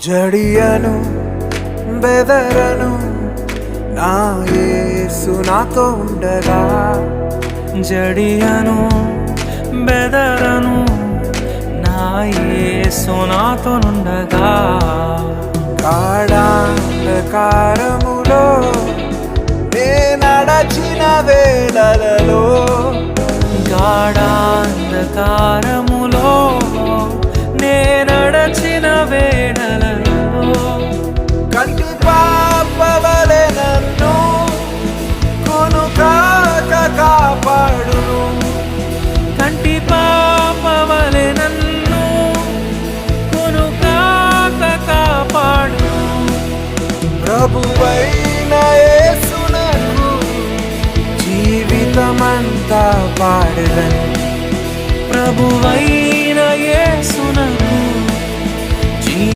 జడియను బెదరను నా యేసు నాతో ఉండగా. జడియను బెదరను నా యేసు నాతోనుండగా. గాఢాంధకారములో నే నడచిన వేళలలో, గాఢాంధకారములో నే నడచిన వేళలలో, కంటి పాపవలె నన్ను కునుకాక కాపాడును. కంటి పాపవలె నన్ను కునుకాక కాపాడు. ప్రభువైన యేసునకు జీవితమంతా పాడెదను. ప్రభువై